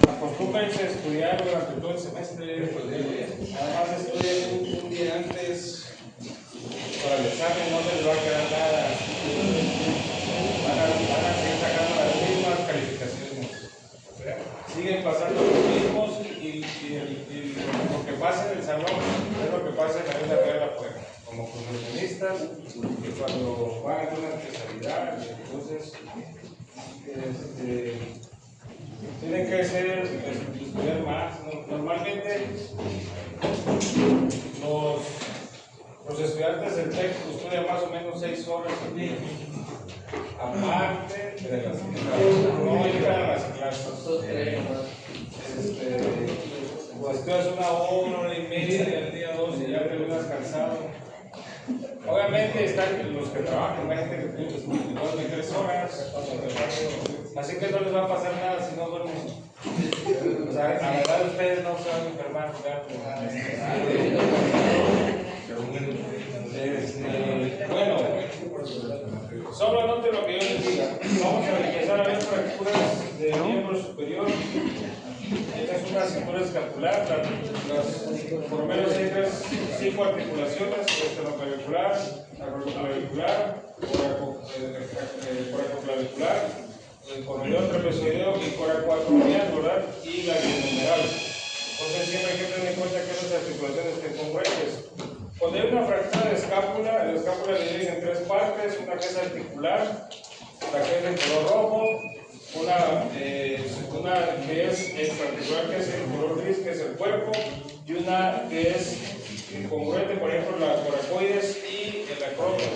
Acostúmbrense a estudiar durante todo el semestre. Además, estudien un día antes para el examen, no se les va a quedar nada. Van a seguir sacando las mismas calificaciones. Siguen pasando los mismos y lo que pasa en el salón es lo que pasa en la vida real afuera. Como profesionistas, y cuando van a hacer una especialidad, entonces tienen que estudiar más. Normalmente los estudiantes del TEC estudian más o menos 6 horas al día, aparte de las clases. No llegan a las clases. Estudias 1 hora y media al día 2 y ya terminas cansado. Obviamente están los que trabajan, hay gente que duerme 3 horas, así que no les va a pasar nada si no duermen. O sea, a la verdad ustedes no se van a enfermar. Bueno, solo anoten lo que yo les diga. Vamos a empezar a ver fracturas de miembro superior. Esta es una cintura escapular, por lo menos tienes 5 articulaciones: esternoclavicular, acroclavicular, coracoclavicular, el corredor trapezoideo y coracoacromial, ¿verdad? Y la glenohumeral. Entonces siempre hay que tener en cuenta que esas articulaciones estén congruentes. Cuando hay una fractura de escápula, la escápula le dividen en 3 partes: una que es articular, la que es de color rojo, una que es extraarticular, que es el color gris, que es el cuerpo, y una que es incongruente, por ejemplo la coracoides y el acromion.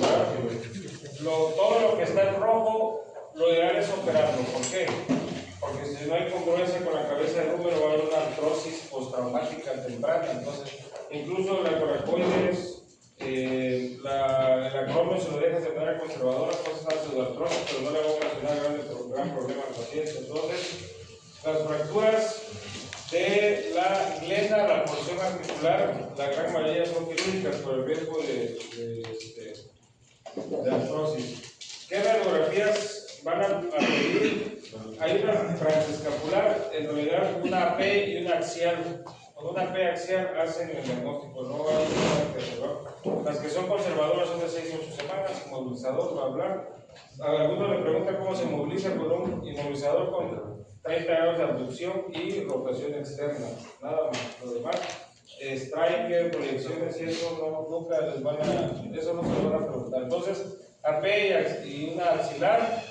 Todo lo que está en rojo, lo ideal es operarlo. ¿Por qué? Porque si no hay congruencia con la cabeza del húmero, va a haber una artrosis postraumática temprana. Entonces, incluso la coracoides, el acromion, si lo dejas de manera conservadora, pues es una pseudoartrosis, pero no le va a ocasionar gran problema al paciente. Entonces, las fracturas de la glena, la porción articular, la gran mayoría son quirúrgicas por el riesgo de artrosis. ¿Qué radiografías van a pedir? Hay una transescapular, en realidad una AP y una axial. Con una AP axial hacen el diagnóstico, no hay una. Las que son conservadoras son de 6 a 8 semanas, inmovilizador, va a hablar. A algunos le preguntan cómo se moviliza con un inmovilizador con 30 grados de abducción y rotación externa, nada más. Lo demás, striker, proyecciones, y eso nunca les van a, eso no se les van a preguntar. Entonces, AP y una axilar,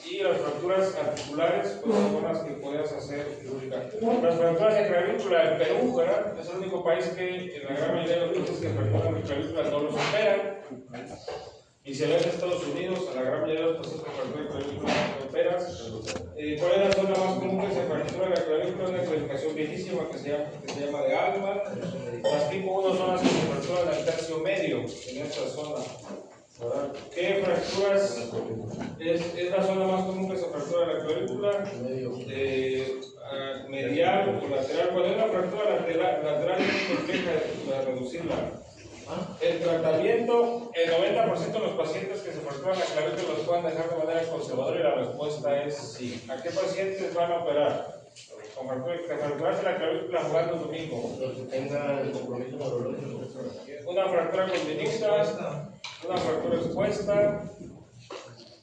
y las fracturas articulares, pues son las que puedes hacer quirúrgica. Las fracturas de clavícula en Perú, ¿verdad? Es el único país que en la gran mayoría de los casos que fracturan de clavícula no los operan. Y si ves en Estados Unidos, a la gran mayoría de los pacientes que fracturan de clavícula no operas. ¿Cuál es la zona más común que se fractura la clavícula? Una clasificación viejísima que se llama de Alma. Las tipo 1 son las que se fracturan al tercio medio en esta zona. ¿Qué fracturas es la zona más común que se fractura la clavícula? Medial o lateral. Cuando hay una fractura lateral es compleja de reducirla. El tratamiento, el 90% de los pacientes que se fracturan la clavícula los pueden dejar de manera conservadora, y la respuesta es sí. ¿A qué pacientes van a operar? Con fracturarse la clavícula jugando el domingo. Los que tengan compromiso neurológico. Una fractura congenita, una fractura expuesta,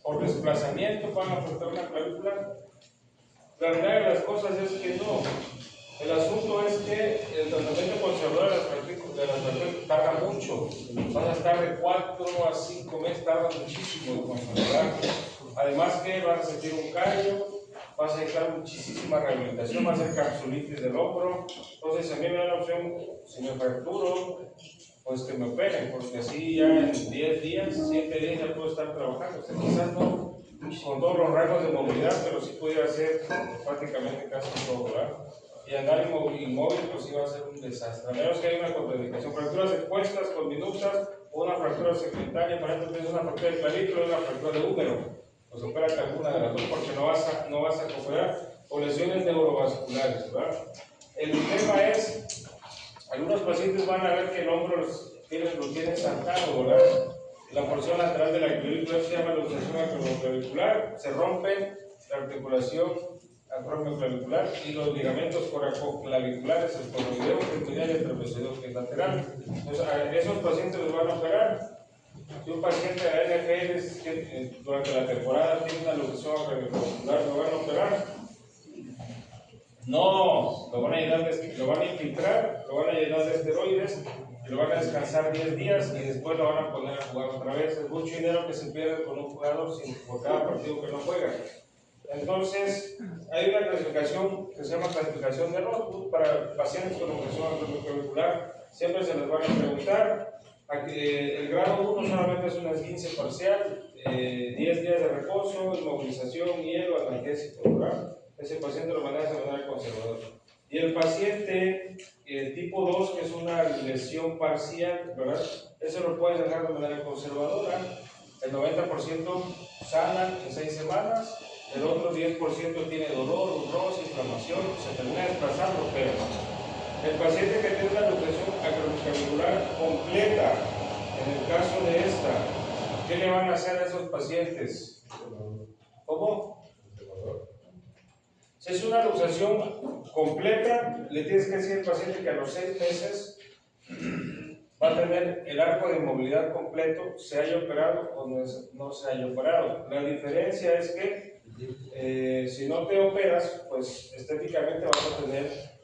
por desplazamiento van a fracturar una clavícula. La realidad de las cosas es que no. El asunto es que el tratamiento conservador de las fracturas tarda mucho. Van a estar de 4 a 5 meses, tarda muchísimo en conservar. Además que vas a sentir un callo, vas a necesitar muchísima rehabilitación, va a ser capsulitis del hombro. Entonces a mí me da la opción, si me fracturo, pues que me operen, porque así ya en 10 días, 7 días ya puedo estar trabajando. O sea, quizás no con todos los rangos de movilidad, pero sí pudiera hacer prácticamente casi todo, ¿verdad? Y andar inmóvil, pues iba a ser un desastre. A menos que haya una contraindicación. Fracturas expuestas con minutas, o una fractura segmentaria, por ejemplo, tienes una fractura de clavícula o una fractura de húmero. Pues opérate alguna de las dos, porque no vas a operar, o lesiones neurovasculares, ¿verdad? El tema es, algunos pacientes van a ver que el hombro lo tienen saltado, ¿verdad? La porción lateral de la clavícula se llama luxación acromioclavicular, se rompe la articulación acromioclavicular y los ligamentos coracoclaviculares, el coroideo, que es medial y el trapezoideo, que es lateral. Entonces, a esos pacientes los van a operar. Si un paciente de NFL que durante la temporada tiene una luxación acromioclavicular, lo van a operar. No, lo van a llenar lo van a infiltrar, lo van a llenar de esteroides y lo van a descansar 10 días y después lo van a poner a jugar otra vez. Es mucho dinero que se pierde con un jugador por cada partido que no juega. Entonces, hay una clasificación que se llama clasificación de Rothschild para pacientes con luxación acromioclavicular. Siempre se les van a preguntar. El grado 1 solamente es un esguince parcial, 10 días de reposo, inmovilización, hielo, analgésico, ¿verdad? Ese paciente lo maneja de manera conservadora. Y el paciente tipo 2, que es una lesión parcial, ¿verdad? Eso lo puedes dejar de manera conservadora. El 90% sana en 6 semanas, el otro 10% tiene dolor, urrosis, inflamación, se termina desplazando, pero el paciente que tiene una luxación acromioclavicular completa, en el caso de esta, ¿qué le van a hacer a esos pacientes? ¿Cómo? Si es una luxación completa, le tienes que decir al paciente que a los 6 meses va a tener el arco de movilidad completo, se haya operado o no se haya operado. La diferencia es que si no te operas, pues estéticamente vas a tener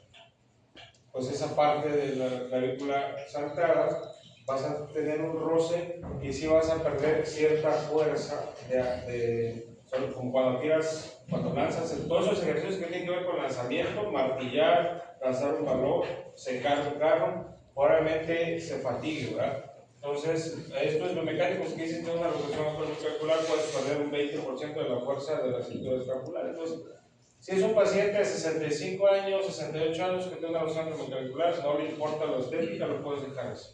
pues esa parte de la clavícula saltada, vas a tener un roce y sí vas a perder cierta fuerza como cuando tiras, cuando lanzas, todos esos ejercicios que tienen que ver con lanzamiento, martillar, lanzar un balón, secar un carro, probablemente se fatigue, ¿verdad? Entonces, esto es lo mecánico, que dicen que una luxación acromioclavicular puedes perder un 20% de la fuerza de la cintura escapular. Entonces, si es un paciente de 65 años, 68 años que tiene una luxación acromioclavicular, no le importa lo estética, lo puedes dejar así.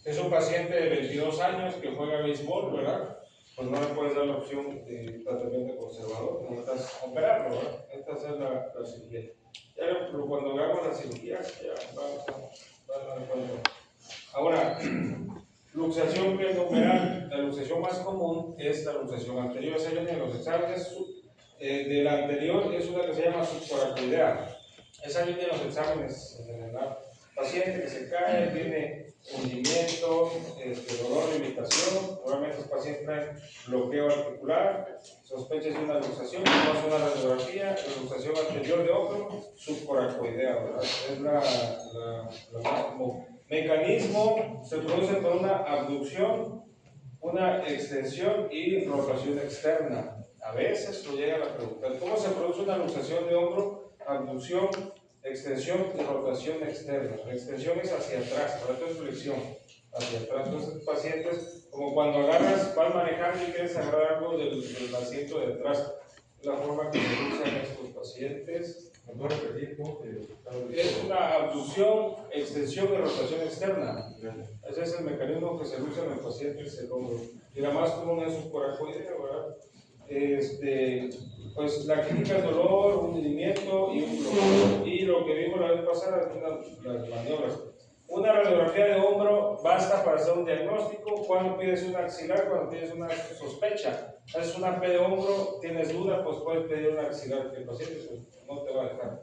Si es un paciente de 22 años que juega béisbol, ¿verdad? Pues no le puedes dar la opción de tratamiento conservador, necesitas operarlo, ¿verdad? Esta es la cirugía. Ya cuando hagamos la cirugía, ya vamos a dar cuenta. Ahora, luxación prenumeral. La luxación más común es la luxación anterior. Esa viene en los exámenes. De la anterior es una que se llama subcoracoidea. Esa viene en los exámenes en general. Paciente que se cae, tiene hundimiento, dolor, limitación. Normalmente los pacientes traen bloqueo articular, sospechas de una luxación, vamos a una radiografía, la luxación anterior de hombro, subcoracoidea, ¿verdad? Es la más común. Mecanismo se produce por una abducción, una extensión y rotación externa. A veces lo llegan a preguntar, ¿cómo se produce una luxación de hombro? Abducción, extensión y rotación externa. La extensión es hacia atrás, la otra es flexión, hacia atrás. Entonces, pacientes, como cuando agarras, vas manejando y quieres agarrar algo del asiento de atrás, es la forma que se usan estos pacientes. Es una abducción, extensión y rotación externa. Ese es el mecanismo que se usa en el paciente, el hombro. Y la más común es un coracoidea, ¿verdad? Pues la clínica es dolor, un hundimiento y un bloqueo. Y lo que vimos la vez pasada es las maniobras. Una radiografía de hombro basta para hacer un diagnóstico. Cuando pides una axilar, cuando tienes una sospecha, haces una P de hombro, tienes duda, pues puedes pedir una axilar, que el paciente pues, no te va a dejar.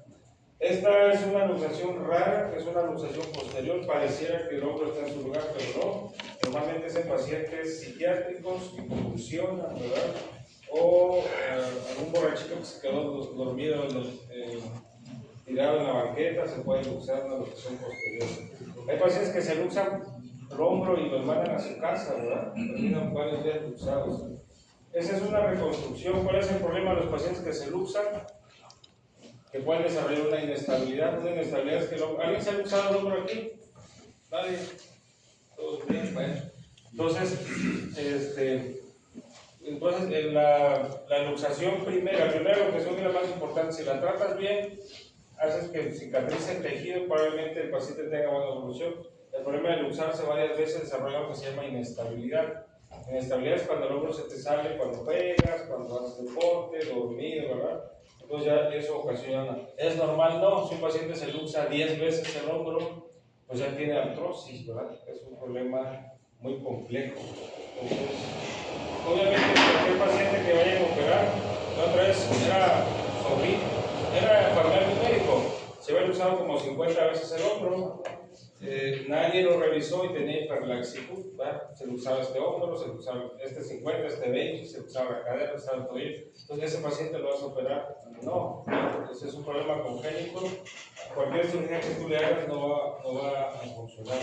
Esta es una luxación rara, que es una luxación posterior, pareciera que el hombro está en su lugar, pero no. Normalmente es en pacientes psiquiátricos que convulsionan, ¿verdad? O algún borrachito que se quedó dormido, tirado en la banqueta, se puede luxar una luxación posterior. Hay pacientes que se luxan el hombro y los mandan a su casa, ¿verdad? Terminan varios días luxados. Esa es una reconstrucción. ¿Cuál es el problema de los pacientes que se luxan? Que pueden desarrollar una inestabilidad. Una inestabilidad es que ¿alguien se ha luxado el hombro aquí? Nadie. Todos bien, bueno. Entonces, la luxación primera, la primera luxación es la más importante. Si la tratas bien, haces que cicatrice el tejido, probablemente el paciente tenga buena evolución. El problema de luxarse varias veces desarrolla lo que se llama inestabilidad. Inestabilidad es cuando el hombro se te sale, cuando pegas, cuando haces deporte, dormido, ¿verdad? Entonces ya eso ocasiona. ¿Es normal? No. Si un paciente se luxa 10 veces el hombro, pues ya tiene artrosis, ¿verdad? Es un problema muy complejo. Entonces, obviamente cualquier paciente que vayan a operar, la otra vez era luxado como 50 veces el hombro, nadie lo revisó y tenía hiperlaxitud, ¿verdad? Se luxaba este hombro, se luxaba este 50, este 20, se luxaba la cadera, se luxaba el tobillo. Entonces, ¿ese paciente lo vas a operar? No, entonces es un problema congénito. Cualquier cirugía que tú le hagas no va a funcionar.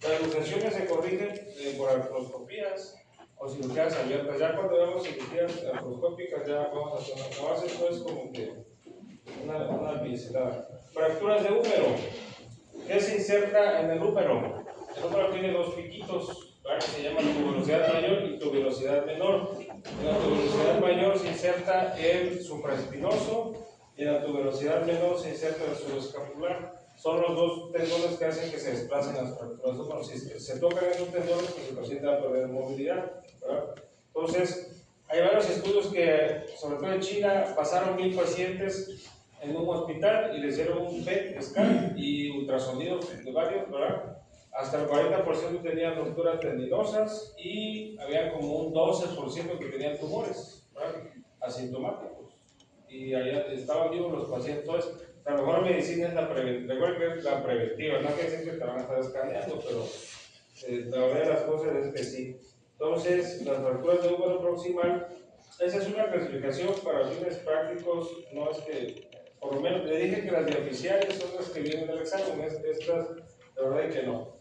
Las luxaciones se corrigen por artroscopías o cirugías abiertas. Ya cuando vemos cirugías artroscópicas, ya vamos a hacer una base, esto es como que una pincelada. Fracturas de húmero. ¿Qué se inserta en el húmero? El húmero tiene dos piquitos, ¿verdad? Que se llaman tuberosidad mayor y tuberosidad menor. En la tuberosidad mayor se inserta el supraespinoso y en la tuberosidad menor se inserta el subescapular. Son los dos tendones que hacen que se desplacen las fracturas de húmero. Si se tocan esos tendones, pues el paciente va a perder movilidad, ¿verdad? Entonces, hay varios estudios que, sobre todo en China, pasaron 1000 pacientes en un hospital y le hicieron un PET scan y ultrasonidos de varios, ¿verdad? Hasta el 40% tenían rupturas tendinosas y había como un 12% que tenían tumores, ¿verdad? Asintomáticos. Y allá estaban vivos los pacientes. Entonces, la mejor medicina es la preventiva. Recuerda que es la preventiva, no que siempre te van a estar escaneando, pero la verdad de las cosas es que sí. Entonces, las fracturas de húmero proximal, esa es una clasificación para fines prácticos, no es que, por lo menos le dije que las diaficiales son las que vienen del examen, estas, la verdad es que no.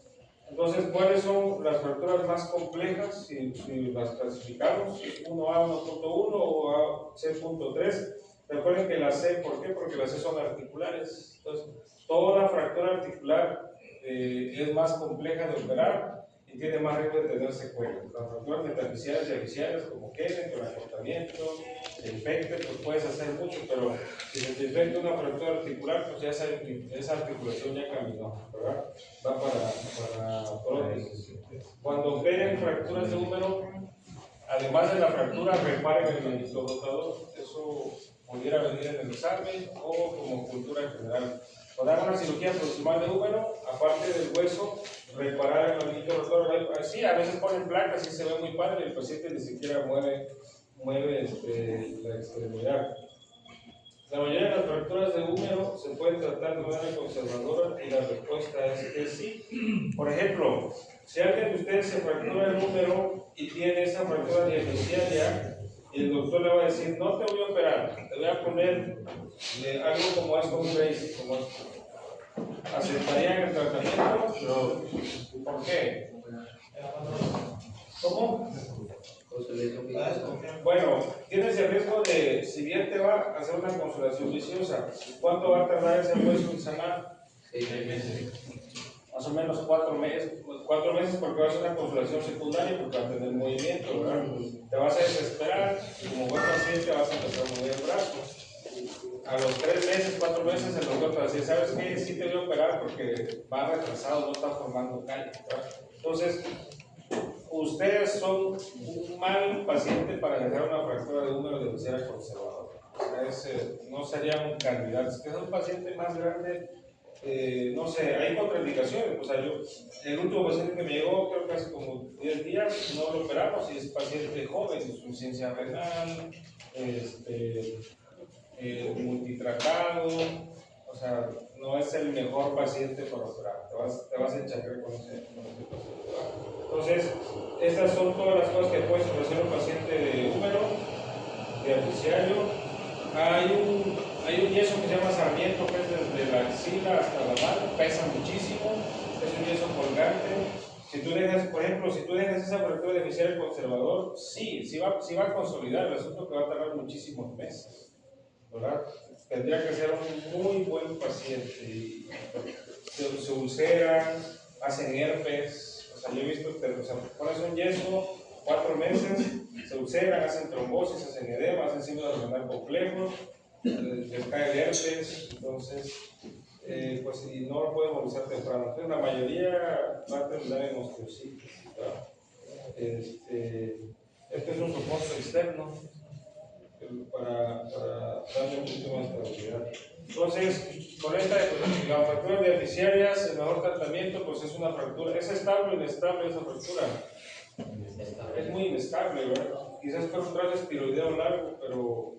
Entonces, ¿cuáles son las fracturas más complejas si las clasificamos? 1A 1.1 o A C.3. Recuerden que la C, ¿por qué? Porque las C son articulares. Entonces, toda la fractura articular es más compleja de operar y tiene más riesgo de tener secuelas. Las fracturas metafisiales y aficiales, como queden, con acortamiento, se infecte, pues puedes hacer mucho, pero si se te infecta una fractura articular, pues ya esa articulación ya caminó, ¿verdad? Va para prótesis. Cuando operen fracturas de húmero, además de la fractura, reparen el manguito rotador. Eso pudiera venir en el examen o como cultura en general. Cuando hagan una cirugía proximal de húmero, aparte del hueso, reparar el manguito rotador. Sí, a veces ponen placas y se ve muy padre, el paciente ni siquiera mueve la extremidad. La mayoría de las fracturas de húmero se pueden tratar de manera conservadora y la respuesta es que sí. Por ejemplo, si alguien de ustedes se fractura el húmero y tiene esa fractura diafisiaria y el doctor le va a decir, no te voy a operar, te voy a poner algo como esto, un brace, como esto. ¿Aceptarían el tratamiento? No. ¿Por qué? ¿Cómo? Bueno, tienes el riesgo de, si bien te va a hacer una consolación viciosa, ¿cuánto va a tardar ese hueso en sanar? 6 meses. Más o menos 4 meses. 4 meses porque va a ser una consolación secundaria porque va a tener movimiento, ¿verdad? Te vas a desesperar y como buen paciente vas a empezar a mover el brazo. A los 3 meses, 4 meses el doctor te va a decir, ¿sabes qué? Sí te voy a operar porque va retrasado, no está formando callo, ¿verdad? Entonces, ustedes son un mal paciente para dejar una fractura de húmero de visera conservadora. O sea, no sería un candidato. Es que es un paciente más grande, no sé, hay contraindicaciones. O sea, el último paciente que me llegó, creo que hace como 10 días, no lo operamos y es paciente joven, insuficiencia renal, multitratado. O sea, no es el mejor paciente para operar. Te vas a enchacrar con ese paciente. Entonces, estas son todas las cosas que puede ofrecer un paciente de húmero, diafisiario. Hay un yeso que se llama sarmiento, que es desde la axila hasta la mano, pesa muchísimo, es un yeso colgante. Si tú dejas, por ejemplo, si tú dejas esa fractura diafisiaria conservador, sí va a consolidar, el asunto que va a tardar muchísimos meses, ¿verdad? Tendría que ser un muy buen paciente. Y se ulceran, hacen herpes. O sea, yo he visto que pones un yeso 4 meses, se ulceran, hacen trombosis, hacen edema, hacen signos de renal complejo, les cae el herpes, entonces, pues y no lo pueden movilizar temprano. Entonces, la mayoría va a terminar en osteocitis, ¿verdad? Este es un soporte externo para darle un poquito más de estabilidad. Entonces, con las fracturas diafisiarias, el mejor tratamiento pues es una fractura. ¿Es estable o inestable esa fractura? Es muy inestable, ¿verdad? Quizás por un traje estiroideo largo, pero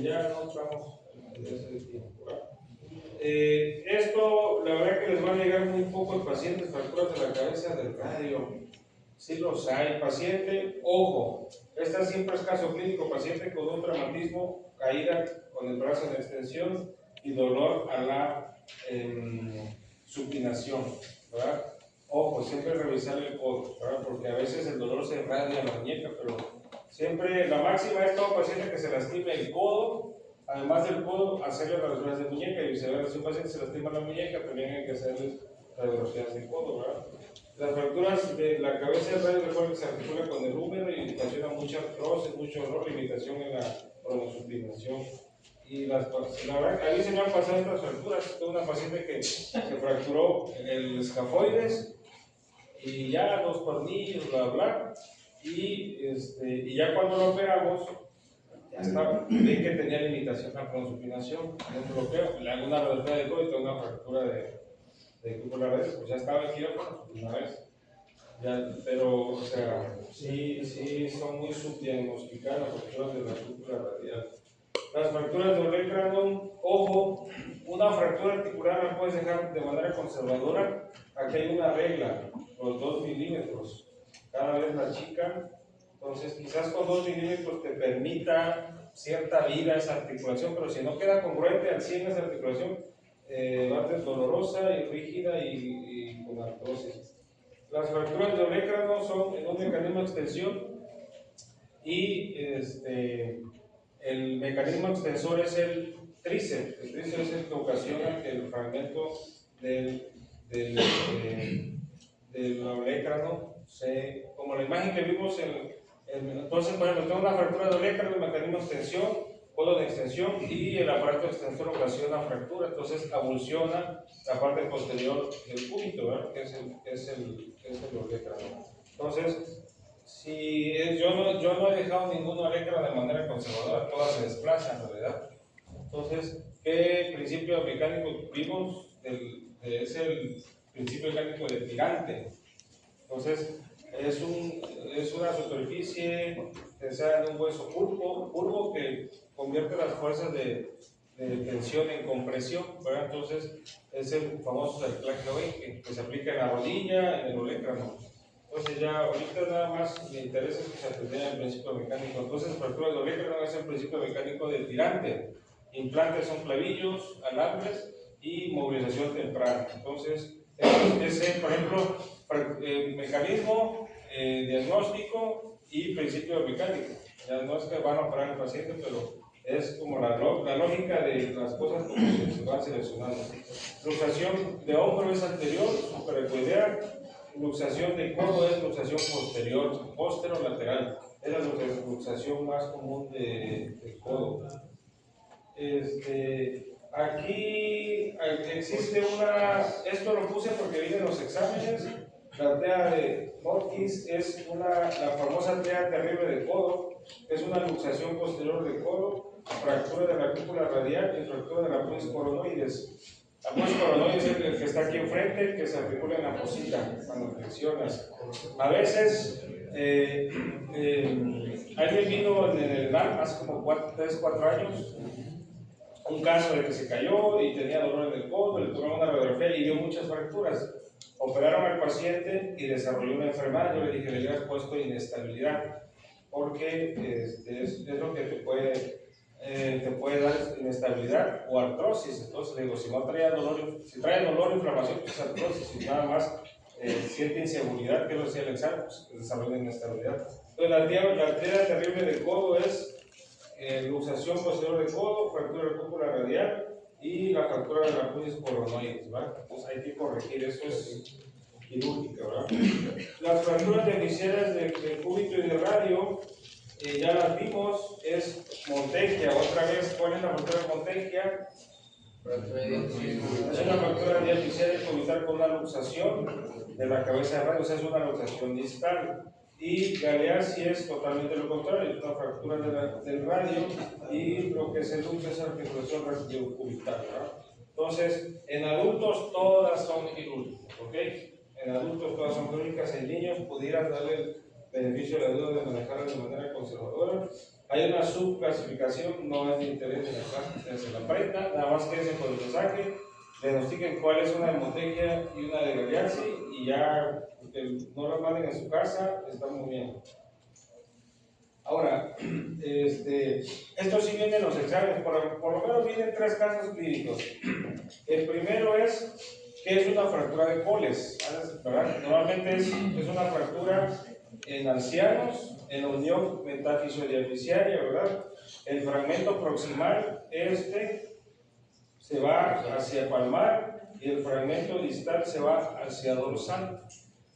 ya no estamos en ese tiempo, ¿verdad? Esto, la verdad que les van a llegar muy pocos pacientes fracturas de la cabeza del radio. Sí los hay. Paciente, ojo, esta siempre es caso clínico, paciente con un traumatismo, caída con el brazo en extensión y dolor a la supinación, ¿verdad? Ojo, siempre revisar el codo, ¿verdad? Porque a veces el dolor se irradia a la muñeca, pero siempre la máxima es todo paciente que se lastime el codo, además del codo, hacerle radiografías de muñeca y viceversa. Si un paciente se lastima la muñeca, también hay que hacerle radiografías de codo, ¿verdad? Las fracturas de la cabeza del radio, recuerden que se articula con el húmero y ocasiona mucha artrosis, mucho dolor, limitación en la pronosupinación. Y la verdad, a mí se me han pasado estas fracturas. Tengo una paciente que se fracturó el escafoides y ya los tornillos, bla, bla. Y ya cuando lo operamos, ya estaba, vi que tenía limitación en la pronosupinación, un bloqueo, le hago una radiografía de codo y tengo una fractura de cúpula radial, pues ya estaba en quirófano una vez. Ya, pero, o sea, sí son muy subdiagnosticadas las fracturas de la cúpula radial. Las fracturas de olecranon, ojo, una fractura articular la puedes dejar de manera conservadora. Aquí hay una regla, los 2 milímetros. Cada vez la chica, entonces quizás con 2 milímetros te permita cierta vida esa articulación, pero si no queda congruente al 100 esa articulación, va a ser dolorosa y rígida y con artrosis. Las fracturas de olecranon son en un mecanismo de extensión y el mecanismo extensor es el tríceps. El tríceps es el que ocasiona que el fragmento del olecranon como la imagen que vimos entonces, por ejemplo, tengo una fractura de olecranon, el mecanismo de extensión, codo de extensión y el aparato extensor ocasiona fractura, entonces avulsiona la parte posterior del cúbito, ¿verdad? que es el olecranon. Entonces, yo no he dejado ninguna olecranon de manera conservadora, todas se desplazan, en realidad. Entonces, ¿qué principio mecánico vimos? Es el principio mecánico de tirante. Entonces, es una superficie que sea de un hueso curvo que convierte las fuerzas de tensión en compresión, ¿verdad? Entonces, es el famoso cerclaje oblique que se aplica en la rodilla, en el olecranon. Entonces, ya ahorita nada más me interesa que se atendiera el principio mecánico. Entonces, fractura de olecranon es el principio mecánico del tirante. Implantes son clavillos, alambres y movilización temprana. Entonces, ese, por ejemplo, mecanismo, diagnóstico y principio mecánico. Ya no es que van a operar al paciente, pero es como la lógica de las cosas como se van seleccionando. Luxación de hombro es anterior, supraecoidea. Luxación de codo es luxación posterior, posterolateral. Es la luxación más común del codo. Aquí existe esto lo puse porque viene en los exámenes, la TEA de Morkins es la famosa TEA terrible de codo, es una luxación posterior de codo, fractura de la cúpula radial y fractura de la pons coronoides. La pons coronoides es el que está aquí enfrente, el que se articula en la posita cuando flexionas. A veces, alguien vino en el LAN hace como 3-4 años, un caso de que se cayó y tenía dolor en el codo, le tomaron una radiografía y dio muchas fracturas. Operaron al paciente y desarrolló una enfermedad. Yo le dije, le hubieras puesto inestabilidad, porque es lo que te puede dar inestabilidad o artrosis. Entonces le digo, si trae dolor, inflamación, pues es artrosis. Si nada más siente inseguridad, que lo decía el examen, pues desarrolla inestabilidad. Entonces la TEA terrible de codo es luxación posterior de codo, fractura de cúpula radial y la fractura de la pons coronoides, ¿verdad? Entonces hay que corregir, eso es quirúrgica, ¿verdad? Las fracturas deficientes de cúbito y de radio, ya las vimos, es Montegia. Otra vez, ¿cuál es la fractura de Montegia? Es una fractura diapicera cubital con una luxación de la cabeza de radio, o sea, es una luxación distal. Y Galea sí es totalmente lo contrario, es una fractura del radio y lo que se lucha es articulación radiocubital, ¿verdad? Entonces, en adultos todas son quirúrgicas, ¿ok? En adultos todas son quirúrgicas, en niños pudieras darle el beneficio de la duda de manejarlas de manera conservadora. Hay una subclasificación, no es de interés de la clase, se la aprenda, nada más que ese por el mensaje. diagnostiquen cuál es una hemorragia y una de Gagliardi y ya que no las manden a su casa, está muy bien. Ahora, esto sí viene en los exámenes, por lo menos vienen 3 casos clínicos. El primero es que es una fractura de coles, ¿verdad? Normalmente es una fractura en ancianos, en la unión metafisodiaficiaria, ¿verdad? El fragmento proximal, se va hacia palmar y el fragmento distal se va hacia dorsal.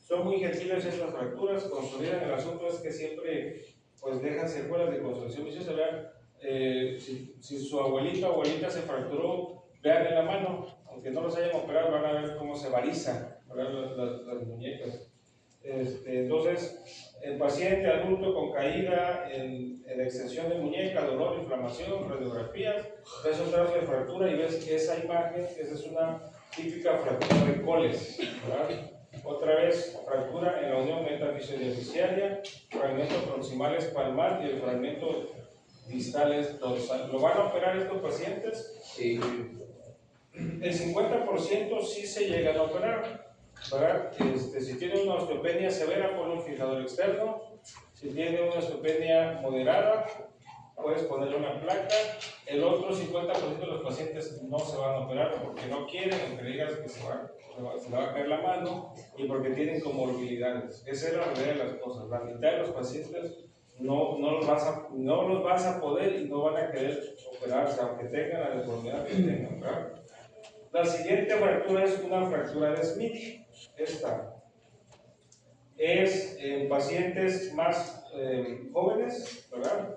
Son muy gentiles estas fracturas, consolidan. El asunto es que siempre pues dejan secuelas de consolidación viciosa. Vean, si su abuelito o abuelita se fracturó, vean en la mano, aunque no los hayan operado, van a ver cómo se variza, las muñecas. Entonces, el paciente adulto con caída en extensión de muñeca, dolor, inflamación, radiografías, ves un trazo de fractura y ves que esa imagen, esa es una típica fractura de coles, ¿verdad? Otra vez, fractura en la unión metafisodiaficiaria, fragmento proximal es palmar y el fragmento distal es dorsal. ¿Lo van a operar estos pacientes? Sí. El 50% sí se llegan a operar, ¿verdad? Si tiene una osteopenia severa, pon un fijador externo. Si tiene una osteopenia moderada, puedes ponerle una placa. El otro 50% de los pacientes no se van a operar porque no quieren, aunque le digas que se le va a caer la mano y porque tienen comorbilidades. Esa es la realidad de las cosas. La mitad de los pacientes no los vas a poder y no van a querer operarse, aunque tengan la deformidad que tengan, ¿verdad? La siguiente fractura es una fractura de Smith. Esta es en pacientes más jóvenes, ¿verdad?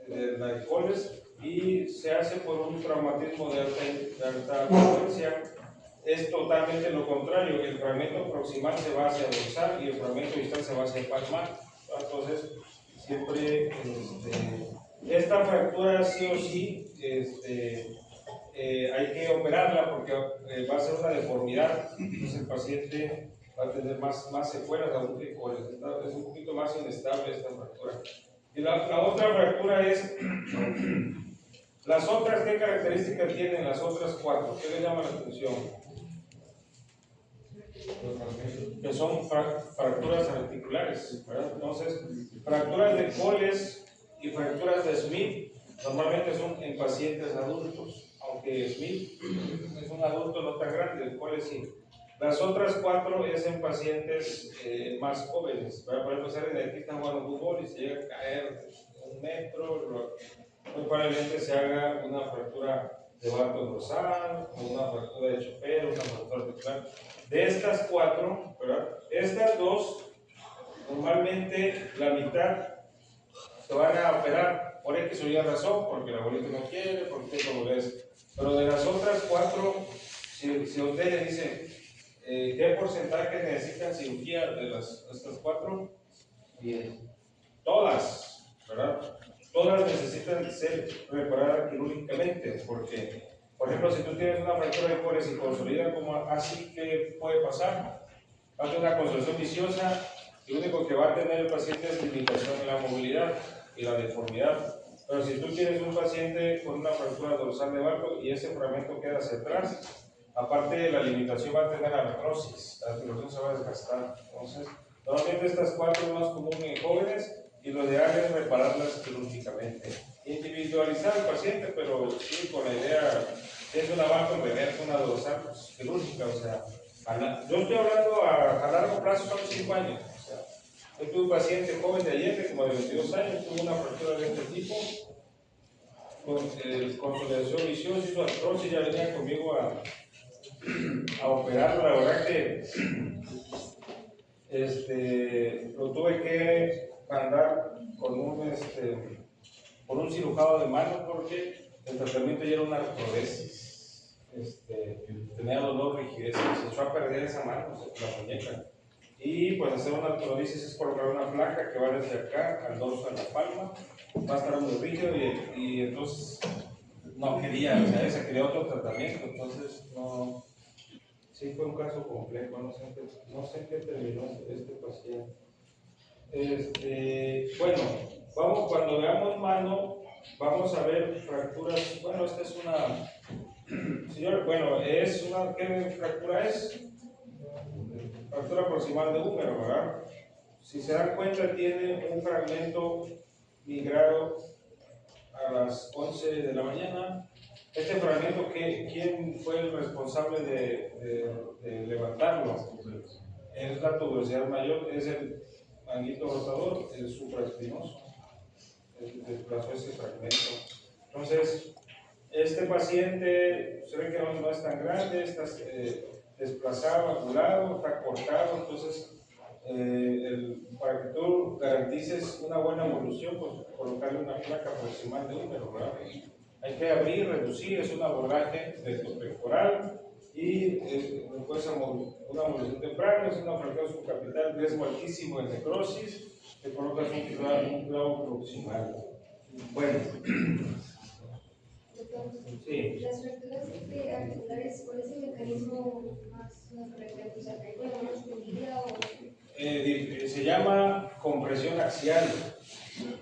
La de coles, y se hace por un traumatismo de alta frecuencia. Es totalmente lo contrario. El fragmento proximal se va hacia dorsal y el fragmento distal se va hacia palmar. Entonces, siempre esta fractura sí o sí hay que operarla porque va a ser una deformidad. Entonces el paciente va a tener más secuelas aún que coles. Es un poquito más inestable esta fractura. Y la otra fractura es, las otras, ¿qué características tienen las otras 4? ¿Qué les llama la atención? Que son fracturas articulares, ¿verdad? Entonces, fracturas de coles y fracturas de Smith normalmente son en pacientes adultos, aunque Smith es un adulto no tan grande, el coles sí. Las otras 4 es en pacientes más jóvenes, ¿verdad? Por ejemplo, si alguien está jugando fútbol y se llega a caer 1 metro, muy probablemente se haga una fractura de vato dorsal, o una fractura de chopero, una fractura articular. De estas 4, ¿verdad? Estas 2, normalmente la mitad se van a operar por X o Y razón, porque el abuelito no quiere, porque tiene dolores. Pero de las otras 4, si usted le dice, ¿qué porcentaje necesitan cirugía de estas 4? 10. Todas, ¿verdad? Todas necesitan ser reparadas quirúrgicamente, porque, por ejemplo, si tú tienes una fractura de coles y consolida como así, ¿qué puede pasar? Va a tener una consolidación viciosa, y lo único que va a tener el paciente es limitación en la movilidad y la deformidad. Pero si tú tienes un paciente con una fractura dorsal de valgo y ese fragmento queda hacia atrás, aparte de la limitación va a tener artrosis, la artrosis se va a desgastar. Entonces, normalmente estas 4 son más comunes en jóvenes y lo ideal es repararlas quirúrgicamente. Individualizar al paciente, pero sí con la idea, si es una valgo, es una dorsal pues, quirúrgica, o sea, yo estoy hablando a largo plazo, son 5 años. O sea, yo tuve un paciente joven de ayer, como de 22 años, tuvo una fractura de este tipo, con consolidación viciosa, hizo artrosis, ya venía conmigo a operarlo. La verdad que lo tuve que mandar con un cirujano de mano porque el tratamiento ya era una artrodesis. Tenía dolor, rigidez, se echó a perder esa mano, la muñeca. Y pues hacer una artrodesis es colocar una placa que va desde acá al dorso de la palma, va a estar muy rígido y entonces no quería, o sea, se quería otro tratamiento, entonces no. Sí, fue un caso complejo, no sé en qué terminó este paciente. Bueno, cuando veamos mano, vamos a ver fracturas. Bueno, esta es una. Si Bueno, ¿qué fractura es? Fractura proximal de húmero, ¿verdad? Si se dan cuenta, tiene un fragmento migrado a las 11 de la mañana. Este fragmento, ¿quién fue el responsable de levantarlo? Es la tuberosidad mayor, es el manguito rotador, el supraespinoso. Desplazó ese fragmento. Entonces, este paciente, se ve que no es tan grande, está desplazado, angulado, está cortado, entonces para que tú garantices una buena evolución, pues colocarle una placa proximal de húmero, ¿verdad? Hay que abrir, reducir, es un abordaje pectoral y después una evolución temprana, es una fractura subcapital, riesgo altísimo de necrosis, te colocas un clavo proximal. Bueno. Sí. Las fracturas articulares, ¿cuál es el mecanismo más frecuente? O sea, ¿hay una más medida o...? Se llama compresión axial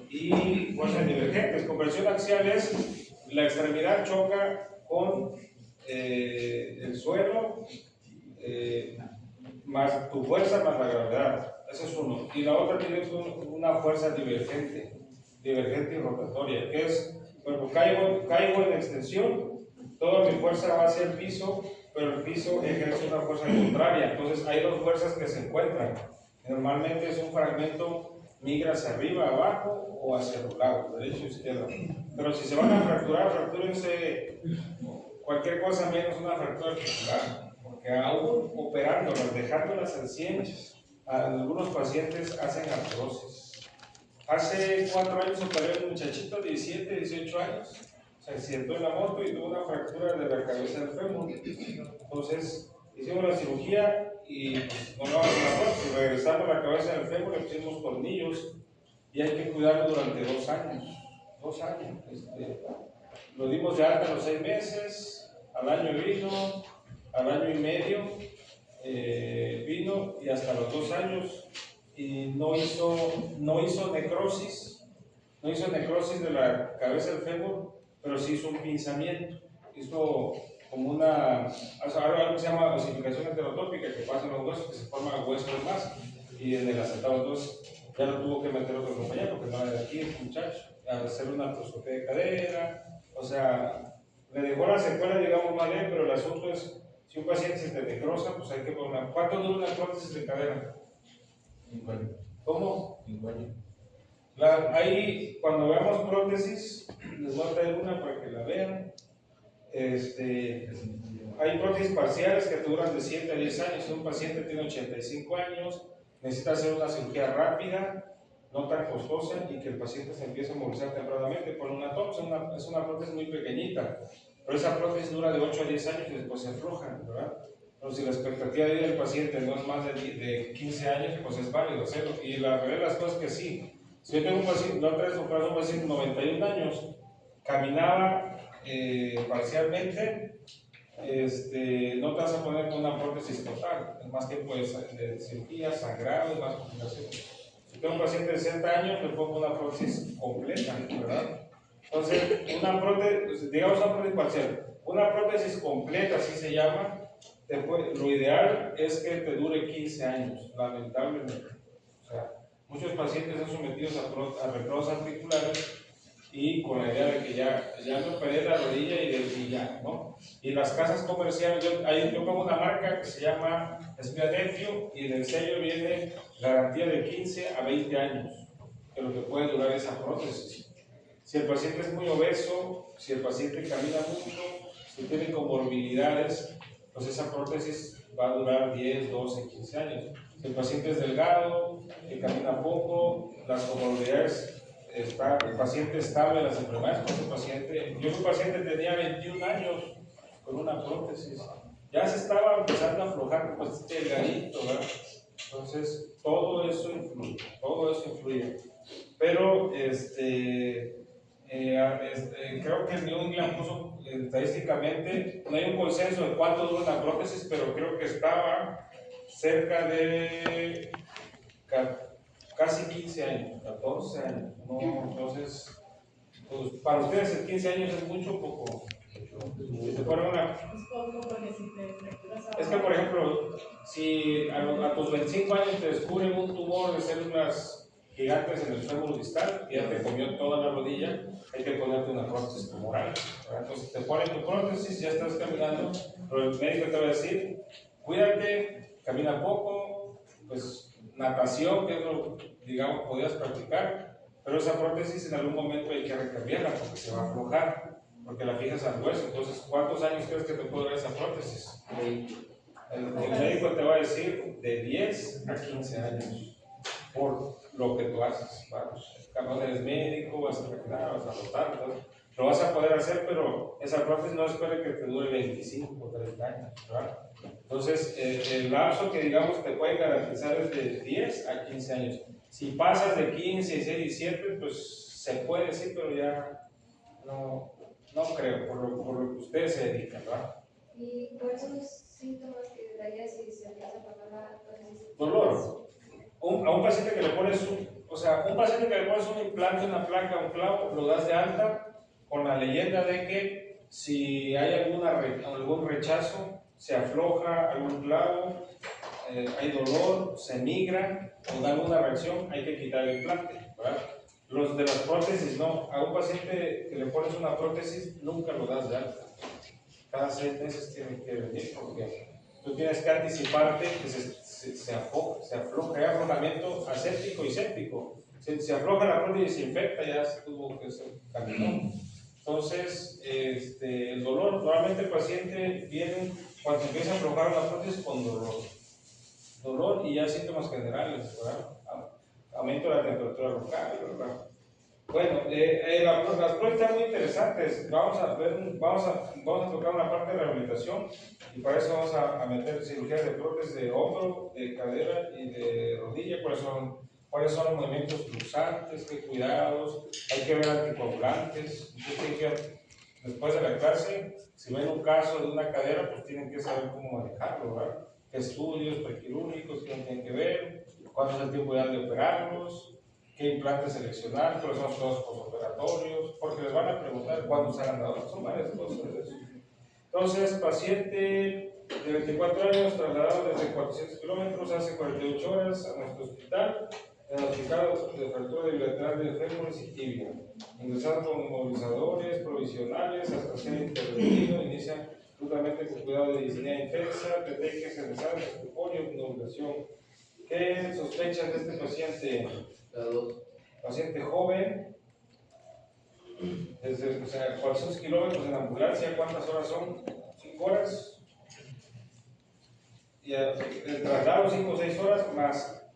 y fuerzas divergentes. Compresión axial es la extremidad choca con el suelo más tu fuerza más la gravedad. Ese es uno. Y la otra tiene una fuerza divergente y rotatoria, que es, bueno, caigo en extensión, toda mi fuerza va hacia el piso, pero el piso ejerce una fuerza contraria. Entonces hay dos fuerzas que se encuentran. Normalmente es un fragmento migra hacia arriba, abajo o hacia los lados, derecho o izquierdo. Pero si se van a fracturar, fractúrense cualquier cosa menos una fractura articular, porque aún operándolas, dejándolas al 100, algunos pacientes hacen artrosis. Hace 4 años operé un muchachito de 17, 18 años, se accidentó en la moto y tuvo una fractura de la cabeza del fémur. Entonces hicimos la cirugía y pues, no vamos a la próxima, regresamos la cabeza del fémur, le pusimos tornillos y hay que cuidarlo durante 2 años. 2 años. Lo dimos de alta a los 6 meses, al año vino, al año y medio vino y hasta los 2 años y no hizo necrosis de la cabeza del fémur, pero sí hizo un pinzamiento, hizo como algo que se llama osificación heterotópica, que pasa en los huesos, que se forman huesos más, y en el acetato entonces ya lo tuvo que meter otro compañero, porque no era de aquí el muchacho, a hacer una artroscopia de cadera, o sea, le dejó la secuela, digamos, mal, pero el asunto es, si un paciente se te necrosa, pues hay que poner ¿cuánto dura una prótesis de cadera? 5 años. ¿Cómo? 5 años. Ahí, cuando veamos prótesis, les voy a traer una para que la vean. Hay prótesis parciales que duran de 7 a 10 años. Si un paciente tiene 85 años, necesita hacer una cirugía rápida, no tan costosa, y que el paciente se empiece a movilizar tempranamente por una TOPS. Es una prótesis muy pequeñita, pero esa prótesis dura de 8 a 10 años y después se afloja, ¿verdad? Pero si la expectativa de vida del paciente no es más de 15 años, pues es válido hacerlo. Y la realidad de las cosas es que sí. Si yo tengo un paciente, la otra vez operé un paciente de 91 años, caminaba parcialmente, no te vas a poner con una prótesis total, es más tiempo de cirugía, sangrado, más complicaciones. Si tengo un paciente de 60 años, le pongo una prótesis completa, ¿verdad? Entonces, una prótesis, digamos una prótesis parcial, una prótesis completa, así se llama, lo ideal es que te dure 15 años, lamentablemente. O sea, muchos pacientes son sometidos a retrasos articulares y con la idea de que ya me operé la rodilla y ya, ¿no? Y las casas comerciales, yo pongo una marca que se llama Spiadenfio y en el sello viene garantía de 15 a 20 años, que es lo que puede durar esa prótesis. Si el paciente es muy obeso, si el paciente camina mucho, si tiene comorbilidades, pues esa prótesis va a durar 10, 12, 15 años. Si el paciente es delgado, que camina poco, las comorbilidades, el paciente estable, las enfermedades, pues el paciente, yo un paciente tenía 21 años con una prótesis, ya se estaba empezando a aflojar, pues delgadito, ¿verdad? Entonces, todo eso influye. Pero, creo que el New England puso estadísticamente, no hay un consenso de cuánto dura una prótesis, pero creo que estaba cerca de casi 15 años, 14 años. No, entonces, pues, para ustedes el 15 años es mucho o poco. Si te ponen una... Es que, por ejemplo, si a tus 25 años te descubren un tumor de células gigantes en el fémur distal, y ya te comió toda la rodilla, hay que ponerte una prótesis tumoral, ¿verdad? Entonces te ponen tu prótesis, ya estás caminando, pero el médico te va a decir, cuídate, camina poco, pues natación, que es lo, digamos, podías practicar, pero esa prótesis en algún momento hay que recambiarla porque se va a aflojar, porque la fijas al hueso. Entonces, ¿cuántos años crees que te puede durar esa prótesis? El médico te va a decir de 10 a 15 años por lo que tú haces. Capaz eres médico, vas a recordar, vas a rotar, entonces, lo vas a poder hacer, pero esa prótesis no espera que te dure 25 o 30 años, ¿verdad? Entonces, el lapso que digamos te puede garantizar es de 10 a 15 años. Si pasas de 15, 16, 17, pues se puede decir, pero ya no creo, por lo que ustedes se dedican, ¿verdad? ¿Y cuáles son los síntomas que daría si se empieza a pasar la prótesis? Dolor. A un paciente que le pones un paciente que le pones un implante, una placa, un clavo, lo das de alta con la leyenda de que si hay algún rechazo, se afloja algún clavo, hay dolor, se migra o da alguna reacción, hay que quitar el implante, ¿verdad? Los de las prótesis no. A un paciente que le pones una prótesis nunca lo das de alta. Cada 6 meses tiene que venir porque tú tienes que anticiparte que se afloja, hay aflojamiento aséptico y séptico. Se afloja la prótesis y se infecta, ya se tuvo que ser caminó. Entonces, el dolor, normalmente el paciente viene cuando empieza a aflojar la prótesis con dolor y ya síntomas generales, ¿verdad? Aumento de la temperatura local, ¿verdad? Bueno, las pruebas están muy interesantes. Vamos a tocar una parte de rehabilitación y para eso vamos a meter cirugías de prótesis de hombro, de cadera y de rodilla. ¿Cuáles son los movimientos cruzantes? ¿Qué cuidados? Hay que ver anticoagulantes. Después de la clase, si ven un caso de una cadera, pues tienen que saber cómo manejarlo, ¿verdad? ¿Qué estudios prequirúrgicos tienen que ver? ¿Cuánto es el tiempo ideal de operarlos? ¿Qué implantes seleccionar? ¿Cuáles son los cuidados postoperatorios? Porque les van a preguntar cuándo se han dado. Son varias cosas de eso. Entonces, paciente de 24 años trasladado desde 400 kilómetros hace 48 horas a nuestro hospital, diagnosticado de fractura bilateral de fémur y tibia. Ingresado con movilizadores provisionales hasta ser intervenido, inicia justamente con cuidado de disnea intensa, detecta que se desarrolla escuporio, inundación. ¿Qué sospechan de este paciente? Paciente joven, desde 400 kilómetros en ambulancia, ¿cuántas horas son? 5 horas. Y el traslado 5 o 6 horas más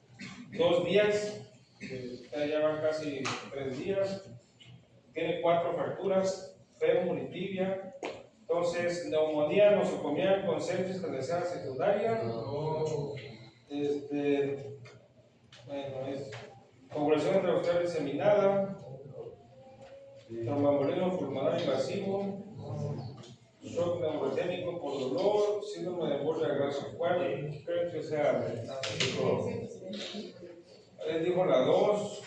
2 días, ya van casi 3 días. Tiene 4 fracturas, fémur y tibia. Entonces, neumonía, nosocomía con sepsis cadera secundaria. Bueno, es coagulación intramuscular diseminada, tromboembolismo pulmonar invasivo, shock neurotécnico por dolor, síndrome de embolia grasa. ¿Cuál creen que sea? Él dijo la 2.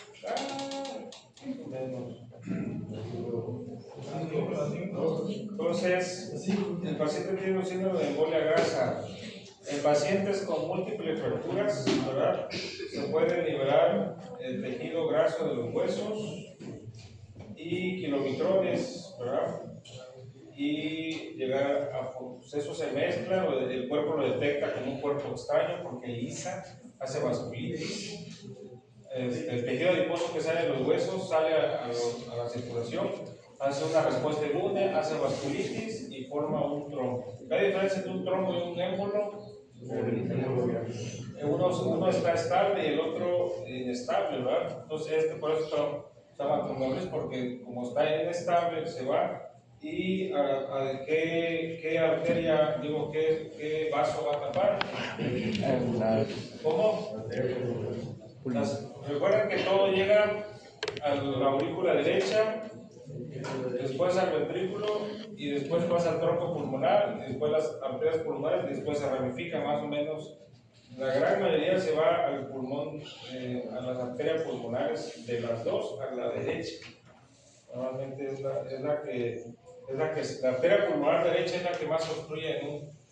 Menos. Entonces, el paciente tiene un síndrome de embolia grasa. En pacientes con múltiples fracturas, ¿verdad? Se puede liberar el tejido graso de los huesos y kilomitrones, ¿verdad? Y llegar a, pues eso se mezcla, el cuerpo lo detecta como un cuerpo extraño porque ISA hace vasculitis. El tejido adiposo que sale de los huesos sale a la circulación, hace una respuesta inmune, hace vasculitis y forma un trombo. ¿Qué diferencia entre un trombo y un émbolo? Uno está estable y el otro inestable, ¿verdad? Entonces por eso se llama tromboembolismo, porque como está inestable se va. ¿Y qué arteria, digo, qué vaso va a tapar? ¿Cómo? Recuerden que todo llega a la aurícula derecha, después al ventrículo y después pasa al tronco pulmonar, y después las arterias pulmonares, y después se ramifica más o menos. La gran mayoría se va al pulmón, a las arterias pulmonares de las dos a la derecha. Normalmente es la que Es la arteria pulmonar derecha es la que más obstruye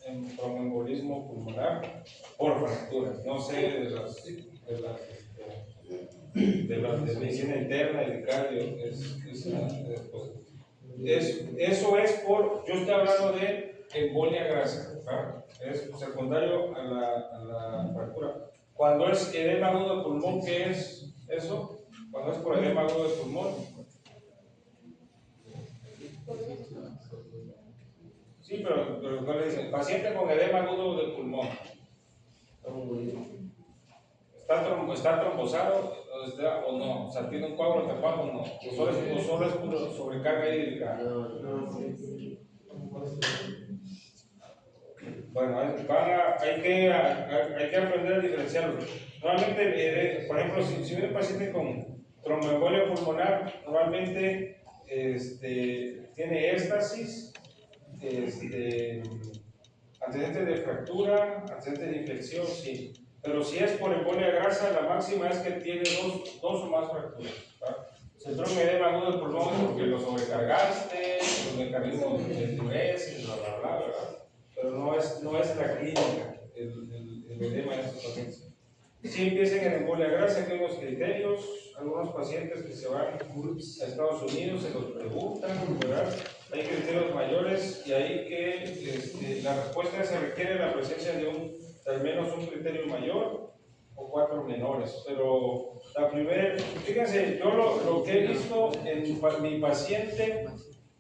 en tromboembolismo pulmonar por fracturas. No sé de medicina interna y de cardio. Eso es yo estoy hablando de embolia grasa, ¿verdad? Es secundario a la fractura. Cuando es edema agudo de pulmón, ¿qué es eso? Cuando es por edema agudo de pulmón. Sí, pero ¿cuál le dicen? Paciente con edema agudo de pulmón. ¿Está trombosado o no? O sea, ¿tiene un coágulo tapado o no? ¿O solo es puro sobrecarga hídrica? Bueno, hay que aprender a diferenciarlos. Normalmente, por ejemplo, si viene un paciente con tromboembolia pulmonar, normalmente tiene éstasis, antecedentes de fractura, antecedentes de infección, sí. Pero si es por embolia grasa, la máxima es que tiene dos o más fracturas. Si el edema agudo del pulmón es porque lo sobrecargaste, los mecanismos de diuresis, bla, bla, bla, ¿verdad? Pero no es la clínica el edema de estos pacientes. Si empiezan en embolia grasa, hay unos criterios. Algunos pacientes que se van a Estados Unidos se los preguntan, ¿verdad? Hay criterios mayores y ahí que la respuesta se requiere la presencia de al menos un criterio mayor o 4 menores. Pero la primera, fíjense, yo lo que he visto en mi paciente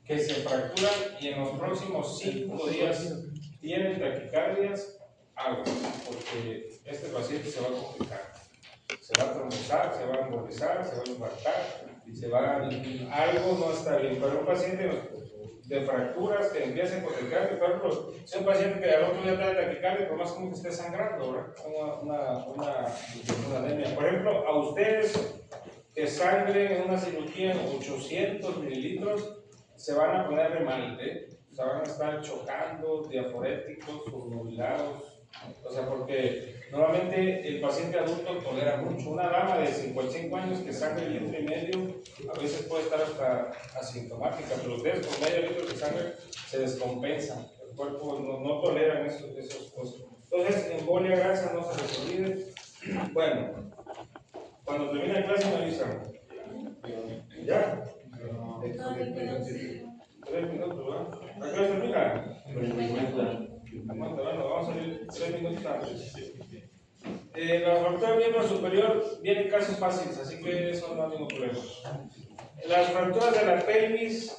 que se fracturan y en los próximos 5 días tienen taquicardias, algo, porque este paciente se va a complicar, se va a trombosar, se va a embolizar, se va a infartar, algo no está bien. Para un paciente de fracturas que empieza con taquicardia, por ejemplo, si un paciente que al otro día trae taquicardia, por más como que esté sangrando, ¿verdad? Una anemia. Por ejemplo, a ustedes que sangren en una cirugía en 800 mililitros, se van a poner de mal, se van a estar chocando, diaforéticos, subnubilados, o sea, porque normalmente el paciente adulto tolera mucho. Una dama de 55 años que sangre litro y medio, a veces puede estar hasta asintomática, pero ustedes con medio litro de sangre se descompensan, el cuerpo no tolera esas cosas. Entonces, embolia grasa no se les olvide. Bueno, cuando termine la clase me avisan. ¿Ya? 3 minutos, ¿verdad? ¿A qué hora termina? Bueno, vamos a salir 3 minutos antes. La fractura del miembro superior vienen casos fáciles, así que eso no hay ningún problema. Las fracturas de la pelvis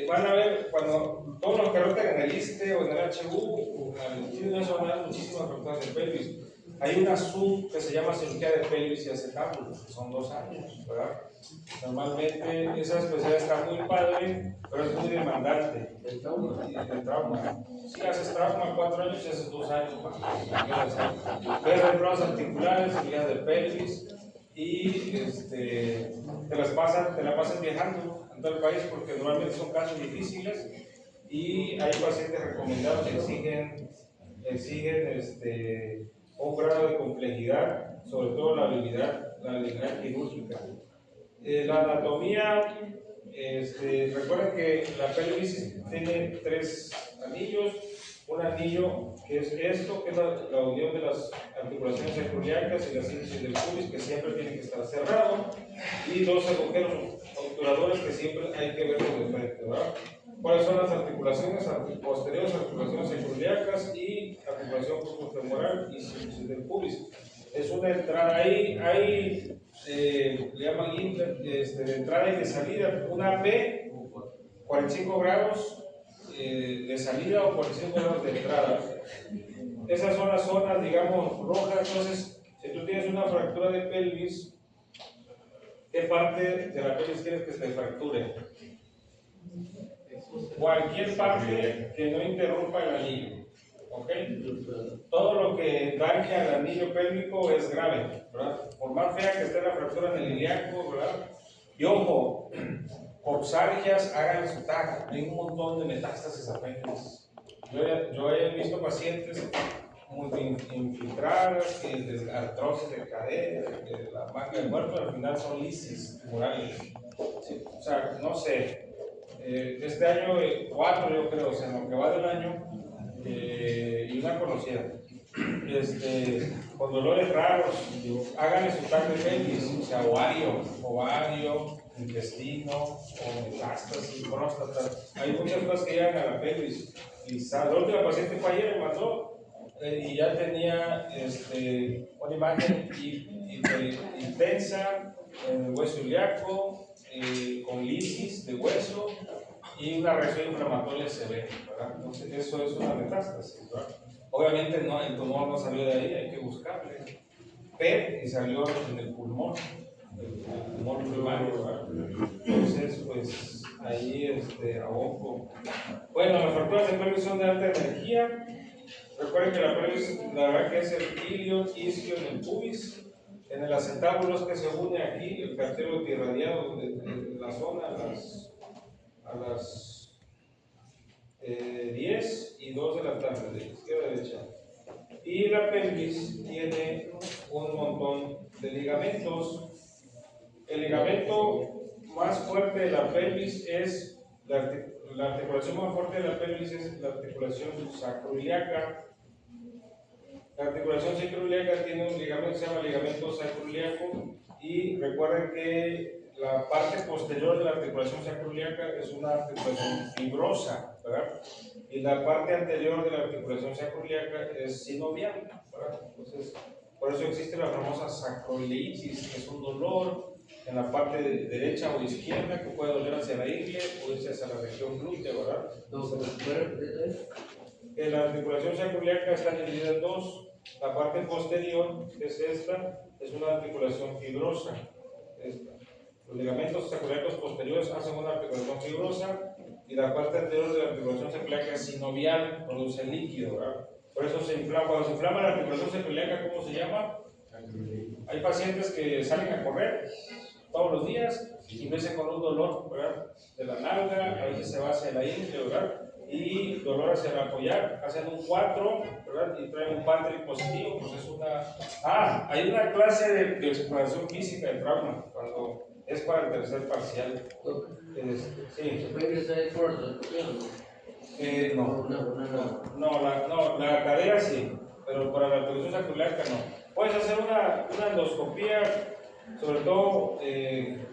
van a ver cuando todos los que rotan en el ISSSTE o en el HU, en el INSS, eso van a ver muchísimas fracturas de pelvis. Hay una SUB que se llama cirugía de pelvis y acetábulo, que son 2 años, ¿verdad? Normalmente esa especialidad está muy padre, pero es muy demandante. El trauma. Si haces trauma 4 años y haces 2 años más. Ves pruebas articulares, cirugía de pelvis y te la pasan viajando en todo el país porque normalmente son casos difíciles y hay pacientes recomendados que exigen un grado de complejidad, sobre todo la habilidad quirúrgica. La anatomía, recuerden que la pelvis tiene 3 anillos. Un anillo que es esto, que es la unión de las articulaciones acroiliacas y la síntesis del pubis, que siempre tiene que estar cerrado, y 2 agujeros obturadores que siempre hay que verlos de frente, ¿verdad? ¿Cuáles son las articulaciones posteriores? Articulaciones acroiliacas y articulación femoral y síntesis del pubis. Es una entrada, le llaman de entrada y de salida, una P, 45 grados de salida o 45 grados de entrada. Esas son las zonas, digamos, rojas. Entonces, si tú tienes una fractura de pelvis, ¿qué parte de la pelvis quieres que se fracture? Cualquier parte que no interrumpa el anillo. ¿Ok? Todo lo que dañe al anillo pélvico es grave, ¿verdad? Por más fea que esté la fractura en el ilíaco, ¿verdad? Y ojo, coxalgias, hagan su tag. Hay un montón de metástasis a pelvis. Yo he visto pacientes multi-infiltradas, que artrosis de cadera, de la manga del muerto, al final son lisis tumorales. Sí, o sea, no sé. este año 4 yo creo, o sea, en lo que va del año, y una conocida, con dolores raros, háganle su tag de pelvis, o sea, ovario, intestino, o metástasis, próstata. Hay muchas cosas que llegan a la pelvis. Y la última paciente fue ayer, me mandó, y ya tenía una imagen intensa en el hueso ilíaco, con lisis de hueso y una reacción inflamatoria severa, ¿verdad? Entonces, eso es una metástasis, ¿verdad? Obviamente no, el tumor no salió de ahí, hay que buscarle. PET y salió en el pulmón primario, ¿verdad? Entonces, pues ahí ahogo. Bueno, las fracturas de pelvis son de alta energía. Recuerden que la pelvis, la verdad que es el ilio, isquio en el pubis. En el acetábulo es que se une aquí el cartílago irradiado de la zona a las 10 y 2 de la tarde, de izquierda a derecha. Y la pelvis tiene un montón de ligamentos. El ligamento más fuerte de la pelvis es la articulación más fuerte de la pelvis es la articulación sacroiliaca. La articulación sacroiliaca tiene un ligamento que se llama ligamento sacroiliaco, y recuerden que la parte posterior de la articulación sacroiliaca es una articulación fibrosa, ¿verdad? Y la parte anterior de la articulación sacroiliaca es sinovial, ¿verdad? Entonces, por eso existe la famosa sacroiliitis, que es un dolor en la parte derecha o izquierda que puede doler hacia la ingle o irse hacia la región glútea, ¿verdad? La articulación sacroiliaca está dividida en dos. La parte posterior, que es esta, es una articulación fibrosa. Los ligamentos sacroiliacos posteriores hacen una articulación fibrosa, y la parte anterior de la articulación sacroiliaca es sinovial, produce líquido, ¿verdad? Por eso se inflama. Cuando se inflama la articulación sacroiliaca, ¿cómo se llama? Hay pacientes que salen a correr todos los días y empiezan con un dolor, ¿verdad?, de la nalga, a veces se va hacia la ingle, ¿verdad?, y dolor hacia el apoyar, hacen un 4, ¿verdad?, y traen un Patrick positivo. Pues es una... hay una clase de exploración física de trauma cuando es para el tercer parcial. Sí. ¿Se puede hacer esfuerzo? No, la cadera sí, pero para la articulación sacroiliaca no. Puedes hacer una endoscopía, sobre todo en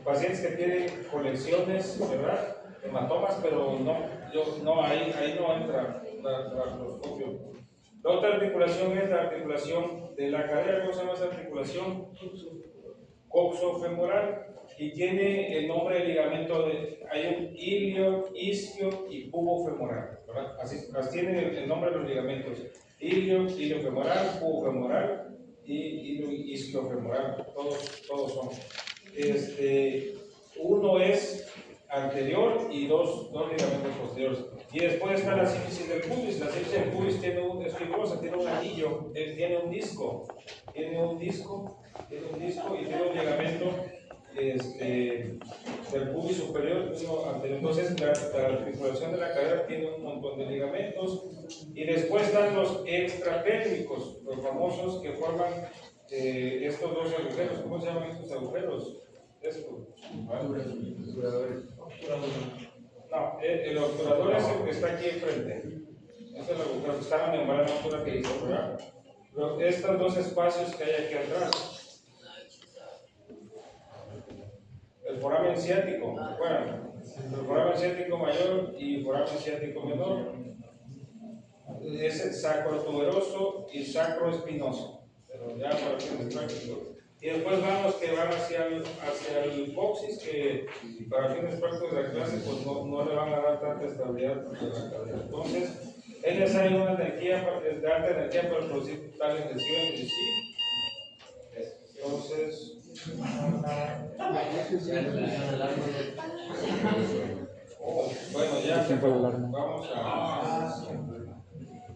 pacientes que tienen colecciones, ¿verdad?, hematomas, pero ahí no entra la endoscopio. La otra articulación es la articulación de la cadera. ¿Cómo se llama esa articulación? Coxofemoral, y tiene el nombre de ligamento hay un ilio, isquio y pubofemoral, ¿verdad? Así tiene el nombre de los ligamentos: iliofemoral, pubofemoral y isquiofemoral. Todos son. Uno es anterior y dos ligamentos posteriores. Y después está la sínfisis del pubis. La sínfisis del pubis es fibrosa, tiene un anillo, tiene un disco y tiene un ligamento del pubis superior, uno anterior. Entonces, la articulación de la cadera tiene un montón de ligamentos. Y después están los extrapélvicos, los famosos que forman estos dos agujeros. ¿Cómo se llaman estos agujeros? No, el obturador es el que está aquí enfrente. Es el agujero que está en la membrana oscura que dice, ¿verdad? Pero estos dos espacios que hay aquí atrás, el foramen ciático, bueno, el foramen ciático mayor y el foramen ciático menor, es el sacrotuberoso y sacroespinoso, pero ya para fines prácticos. Y después van los que van hacia el coxis, que para fines prácticos de la clase pues no le van a dar tanta estabilidad a la cadera. Entonces, es necesaria una energía de alta energía para producir tales lesiones y sí. Entonces, bueno, ya vamos a...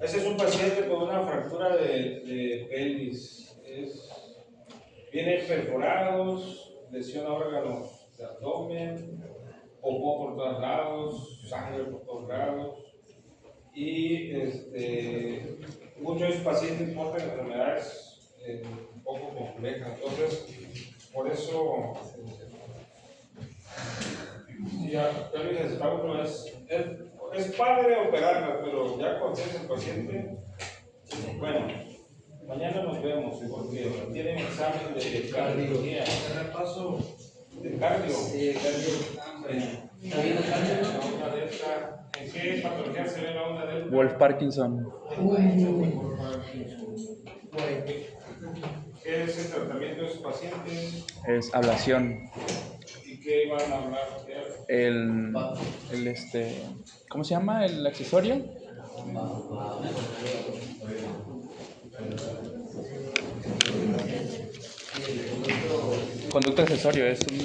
Ese es un paciente con una fractura de pelvis. Vienen perforados, lesiona órganos de abdomen, popó por todos lados, sangre por todos lados. Y muchos pacientes portan enfermedades un poco complejas. Entonces, por eso, Ya les está uno, es padre operarla, pero ya conoces el paciente. Bueno, mañana nos vemos porque tienen examen de cardiología. Repaso. De cardio. Sí, el cardio. ¿Está bien el cardio? La onda delta. ¿En qué patología se ve la onda delta? Wolf Parkinson. ¿Qué es el tratamiento de esos pacientes? Es ablación. ¿Y qué van a hablar? ¿Cómo se llama el accesorio? Conducto accesorio, es un